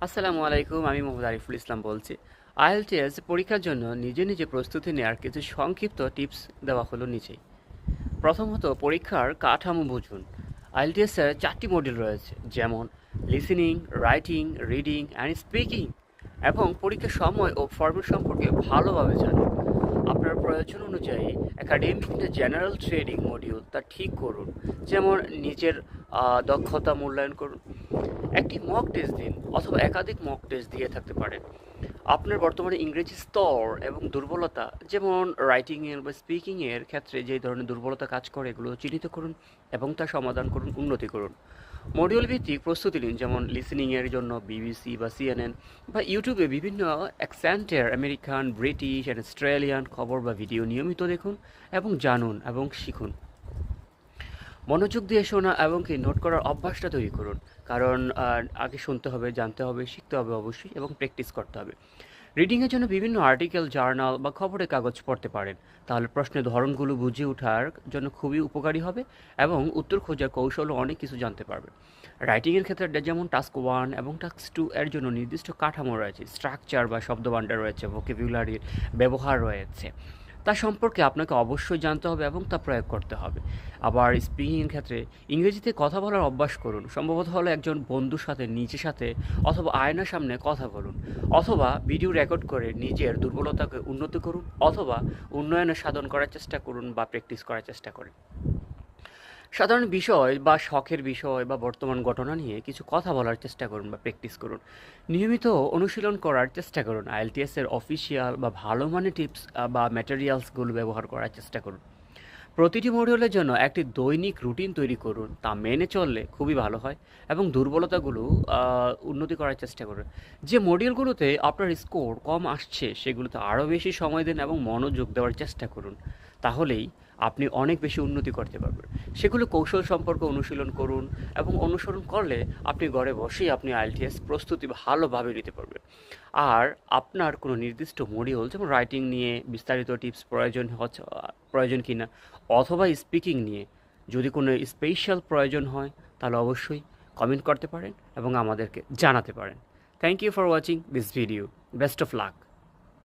আসসালামু আলাইকুম, আমি মোহাম্মদ আরিফুল ইসলাম বলছি। আইএলটিএস পরীক্ষার জন্য নিজে নিজে প্রস্তুতি নেওয়ার কিছু সংক্ষিপ্ত টিপস দেওয়া হলো নিচেই। প্রথমত, পরীক্ষার কাঠামো বুঝুন। আইএলটিএস এর 4টি মডিউল রয়েছে, যেমন listening, writing, reading and speaking, এবং পরীক্ষার সময় ও ফরম্যাট সম্পর্কে ভালোভাবে জানুন। আপনার প্রয়োজন অনুযায়ী একাডেমিক জেনারেল ট্রেনিং মডিউল তা ঠিক করুন, যেমন নিজের দক্ষতা মূল্যায়ন করুন। একটি মক টেস্ট দিন অথবা একাধিক মক টেস্ট দিয়ে থাকতে পারেন। আপনার বর্তমানে ইংরেজি স্তর এবং দুর্বলতা, যেমন রাইটিংয়ের বা স্পিকিংয়ের ক্ষেত্রে যে ধরনের দুর্বলতা কাজ করে, এগুলো চিহ্নিত করুন এবং তার সমাধান করুন, উন্নতি করুন। মডিউল ভিত্তিক প্রস্তুতি নিন, যেমন লিসেনিংয়ের জন্য বিবিসি বা সিএনএন বা ইউটিউবে বিভিন্ন অ্যাকসেন্টের আমেরিকান, ব্রিটিশ অ্যান্ড অস্ট্রেলিয়ান খবর বা ভিডিও নিয়মিত দেখুন এবং জানুন এবং শিখুন। মনোযোগ দিয়ে শোনা এবং কি নোট করার অভ্যাসটা তৈরি করুন, কারণ আগে শুনতে হবে, জানতে হবে, শিখতে হবে অবশ্যই, এবং প্র্যাকটিস করতে হবে। রিডিংয়ের জন্য বিভিন্ন আর্টিকেল, জার্নাল বা খবরের কাগজ পড়তে পারেন, তাহলে প্রশ্নের ধরনগুলো বুঝে ওঠার জন্য খুবই উপকারী হবে এবং উত্তর খোঁজার কৌশলও অনেক কিছু জানতে পারবে। রাইটিংয়ের ক্ষেত্রে যেমন টাস্ক 1 এবং টাস্ক 2 এর জন্য নির্দিষ্ট কাঠামো রয়েছে, স্ট্রাকচার বা শব্দভাণ্ডার রয়েছে, ভোকাবুলারির ব্যবহার রয়েছে, তা সম্পর্কে আপনাকে অবশ্যই জানতে হবে এবং তা প্রয়োগ করতে হবে। আবার স্পিকিংয়ের ক্ষেত্রে ইংরেজিতে কথা বলার অভ্যাস করুন, সম্ভবত হলো একজন বন্ধুর সাথে, নিজের সাথে, অথবা আয়নার সামনে কথা বলুন, অথবা ভিডিও রেকর্ড করে নিজের দুর্বলতাকে উন্নত করুন, অথবা উন্নয়নে সাধন করার চেষ্টা করুন বা প্র্যাকটিস করার চেষ্টা করুন। সাধারণ বিষয় বা শখের বিষয় বা বর্তমান ঘটনা নিয়ে কিছু কথা বলার চেষ্টা করুন বা প্র্যাকটিস করুন। নিয়মিত অনুশীলন করার চেষ্টা করুন। আইএলটিএস এর অফিসিয়াল বা ভালো মানের টিপস বা ম্যাটেরিয়ালসগুলো ব্যবহার করার চেষ্টা করুন। প্রতিটি মডিউলের জন্য একটি দৈনিক রুটিন তৈরি করুন, তা মেনে চললে খুবই ভালো হয়, এবং দুর্বলতাগুলো উন্নতি করার চেষ্টা করুন। যে মডিউলগুলোতে আপনার স্কোর কম আসছে সেগুলোতে আরও বেশি সময় দিন এবং মনোযোগ দেওয়ার চেষ্টা করুন, তাহলেই আপনি অনেক বেশি উন্নতি করতে পারবেন। সেগুলো কৌশল সম্পর্কে অনুশীলন করুন, এবং অনুসরণ করলে আপনি ঘরে বসেই আপনি আইএলটিএস প্রস্তুতি ভালোভাবে নিতে পারবেন। আর আপনার কোনো নির্দিষ্ট মডিউল, যেমন রাইটিং নিয়ে বিস্তারিত টিপস প্রয়োজন কিনা, অথবা স্পিকিং নিয়ে যদি কোনো স্পেশাল প্রয়োজন হয়, তাহলে অবশ্যই কমেন্ট করতে পারেন এবং আমাদেরকে জানাতে পারেন। Thank you for watching this video. Best of lakh.